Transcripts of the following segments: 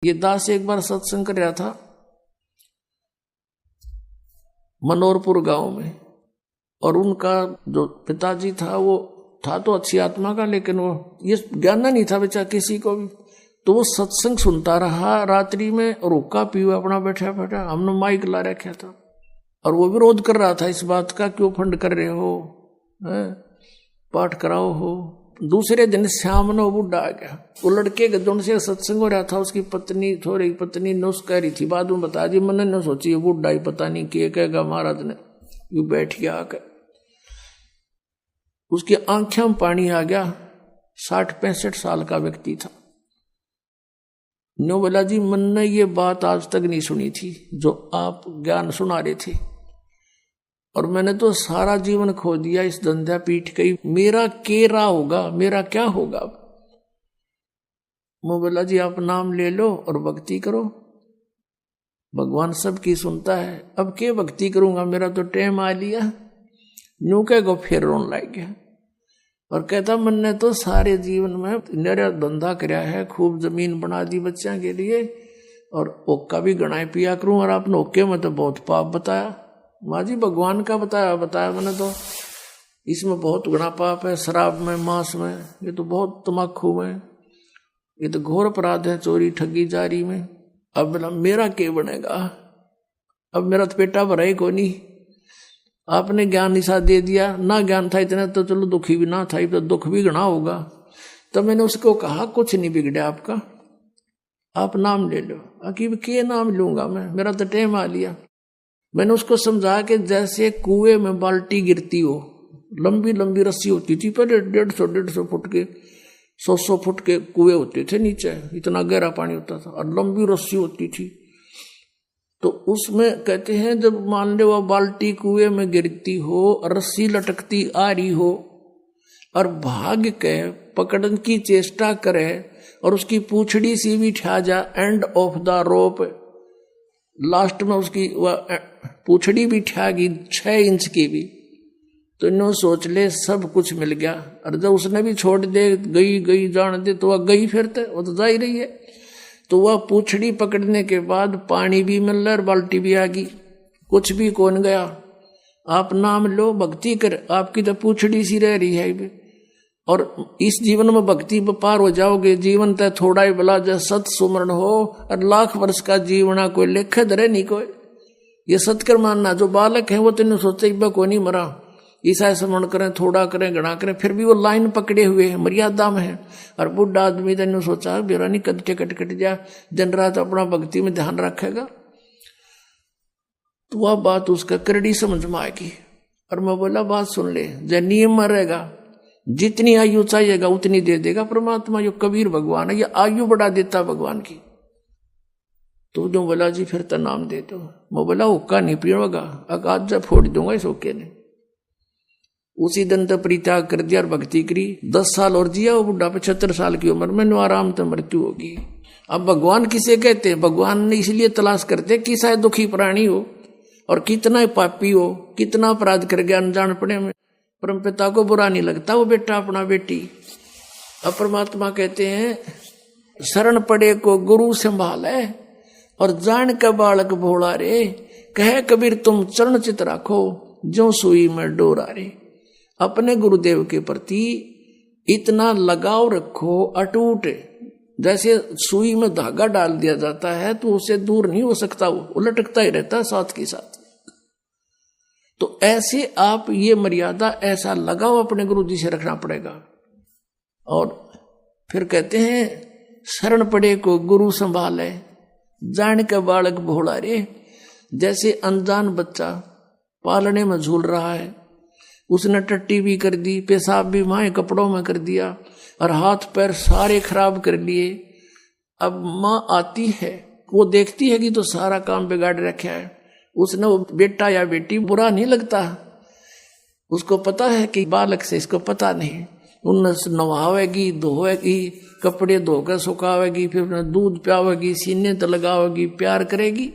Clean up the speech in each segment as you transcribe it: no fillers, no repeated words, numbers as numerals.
ये दास एक बार सत्संग कर रहा था मनोरपुर गांव में, और उनका जो पिताजी था वो था तो अच्छी आत्मा का, लेकिन वो ये ज्ञान नहीं था बेचारा किसी को भी। तो वो सत्संग सुनता रहा रात्रि में, और हुक्का पीवा अपना बैठा बैठा, हमने माइक ला रखा था, और वो विरोध कर रहा था इस बात का, क्यों फंड कर रहे हो, पाठ कराओ हो। दूसरे दिन शाम ने वो बुढ़ा आ गया। वो लड़के के दोनों से सत्संग हो रहा था, उसकी पत्नी थोड़ी पत्नी नुस कह रही थी, बाद में बता दी, मैंने न सोची ये बुढ़ा ही पता नहीं क्या कहेगा महाराज ने, यू बैठ गया आकर। उसकी आंखें में पानी आ गया। 60-65 साल का व्यक्ति था। नो बोला जी मैंने ये बात आज तक नहीं सुनी थी जो आप ज्ञान सुना रहे थे, और मैंने तो सारा जीवन खो दिया इस धंधा पीठ गई, मेरा केरा होगा, मेरा क्या होगा। मैं बोला जी आप नाम ले लो और भक्ति करो, भगवान सबकी सुनता है। अब क्या भक्ति करूंगा, मेरा तो टाइम आ लिया। न्यू कह फिर रोन लग गया और कहता मैंने तो सारे जीवन में मेरा धंधा कराया है, खूब जमीन बना दी बच्चों के लिए, और ओक्का भी गणाए पिया करूं, और आपने ओक्के में तो बहुत पाप बताया। माँ जी भगवान का बताया मैंने तो, इसमें बहुत गणा पाप है, शराब में, मांस में, ये तो बहुत तम्बाकू में, ये तो घोर अपराध है, चोरी ठगी जारी में। अब बोला मेरा क्या बनेगा, अब मेरा तो पेटा भरा ही को नहीं। आपने ज्ञान निशा दे दिया, ना ज्ञान था इतना तो चलो दुखी भी ना था, तो दुख भी गणा होगा। तो मैंने उसको कहा कुछ नहीं बिगड़ा आपका, आप नाम ले लो। अकीब के नाम लूंगा मैं, मेरा तो टाइम आ लिया। मैंने उसको समझा कि जैसे कुएं में बाल्टी गिरती हो, लंबी लंबी रस्सी होती थी पहले, 150 फुट के, 100 फुट के कुएं होते थे नीचे, इतना गहरा पानी होता था, और लंबी रस्सी होती थी। तो उसमें कहते हैं जब मान लो वह बाल्टी कुएं में गिरती हो, रस्सी लटकती आ रही हो, और भाग के पकड़ने की चेष्टा करे, और उसकी पूछड़ी सी भी ठा जा end of the rope, last में उसकी वह पूछड़ी भी ठा गई 6 इंच की भी, तो इन्हों सोच ले सब कुछ मिल गया। और जब उसने भी छोड़ दे, गई जान दे, तो वह गई फिर वो तो जा ही रही है। तो वह पूछड़ी पकड़ने के बाद पानी भी मिल रहा और बाल्टी भी आ गई, कुछ भी कौन गया। आप नाम लो, भक्ति कर, आपकी तो पूछड़ी सी रह रही है। और इस जीवन में भक्ति पार हो जाओगे। जीवन तय थोड़ा ही भला जय सत सुमरण हो, और लाख वर्ष का जीवना कोई लेख धरे नहीं कोई। ये सत्कर मानना, जो बालक है वो तेने सोचे को नहीं मरा, ईसा स्मरण करें, थोड़ा करें, गणा करें, फिर भी वो लाइन पकड़े हुए हैं, मर्यादा में है। और बुढ़ा आदमी तेने सोचा बेरा नहीं कदटे कट जा, दिन रात अपना भक्ति में ध्यान रखेगा, तो वह बात उसका करड़ी समझ में आएगी। और मैं बोला बात सुन ले, जय नियम में रहेगा, जितनी आयु चाहिएगा उतनी दे देगा परमात्मा। यो कबीर भगवान है, ये आयु बढ़ा देता भगवान की। तो जो बोला जी फिर तो नाम दे दो। मैं बोला हुक्का नहीं पीऊंगा, आज जब फोड़ दूंगा इस हुक्के ने। उसी दिन तो परित्याग कर दिया और भक्ति करी। 10 साल और जिया वो बुढ़ा, 75 साल की उम्र में नो आराम तो मृत्यु होगी। अब भगवान किसे कहते हैं? भगवान ने इसलिए तलाश करते कि शायद दुखी प्राणी हो और कितना पापी हो, कितना अपराध कर गया अनजान पड़े में, परम पिता को बुरा नहीं लगता वो बेटा अपना बेटी। अब परमात्मा कहते हैं शरण पड़े को गुरु संभाले, और जान का बालक भोला रे, कहे कबीर तुम चरण चित राखो, जो सुई में डोरा रे। अपने गुरुदेव के प्रति इतना लगाव रखो अटूट, जैसे सुई में धागा डाल दिया जाता है तो उससे दूर नहीं हो सकता, वो लटकता ही रहता है साथ के साथ। तो ऐसे आप ये मर्यादा, ऐसा लगाव अपने गुरु जी से रखना पड़ेगा। और फिर कहते हैं शरण पड़े को गुरु संभाले, जान का बालक भोला रे। जैसे अनजान बच्चा पालने में झूल रहा है, उसने टट्टी भी कर दी, पेशाब भी माए कपड़ों में कर दिया, और हाथ पैर सारे खराब कर लिए। अब माँ आती है, वो देखती है कि तो सारा काम बिगाड़ रखा है, उसने वो बेटा या बेटी बुरा नहीं लगता, उसको पता है कि बालक से इसको पता नहीं। उन्हें नवावेगी, धोएगी, कपड़े धोकर सुखावेगी, फिर उन्हें दूध पियावेगी, सीने तो लगावेगी, प्यार करेगी।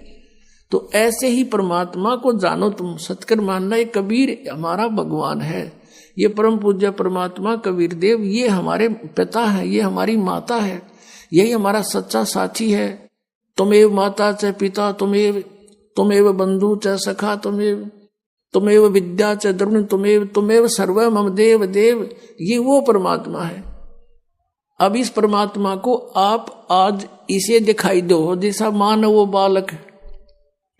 तो ऐसे ही परमात्मा को जानो तुम, सतकर मानना ये कबीर हमारा भगवान है, ये परम पूज्य परमात्मा कबीर देव, ये हमारे पिता है, ये हमारी माता है, यही हमारा सच्चा साथी है। तुमेव माता च पिता, तुमेव बंधु च सखा, तुमेव विद्या च द्रविण, तुमेव सर्व मम देव देव। ये वो परमात्मा है। अब इस परमात्मा को आप आज इसे दिखाई दो, जैसा मानव वो बालक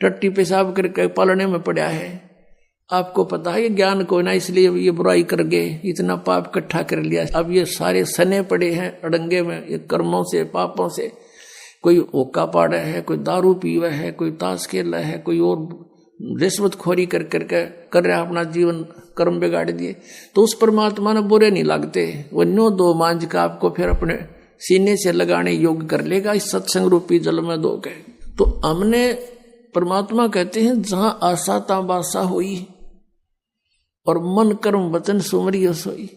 टट्टी पेशाब करके पालने में पड़ा है। आपको पता है ये ज्ञान को ना, इसलिए ये बुराई कर गए, इतना पाप इकट्ठा कर लिया। अब ये सारे सने पड़े हैं अड़ंगे में, ये कर्मों से पापों से। कोई ओका पाड़ा है, कोई दारू पीवा है, कोई ताश खेला है, कोई और रिश्वतखोरी कर रहा है, अपना जीवन कर्म बिगाड़ दिए। तो उस परमात्मा ने बुरे नहीं लगते, वो न्यो दो मांझ का आपको फिर अपने सीने से लगाने योग्य कर लेगा इस सत्संग रूपी जल में दो के। तो हमने परमात्मा कहते हैं जहां आशा ता बासा हुई और मन कर्म वचन सुमरियो सोई।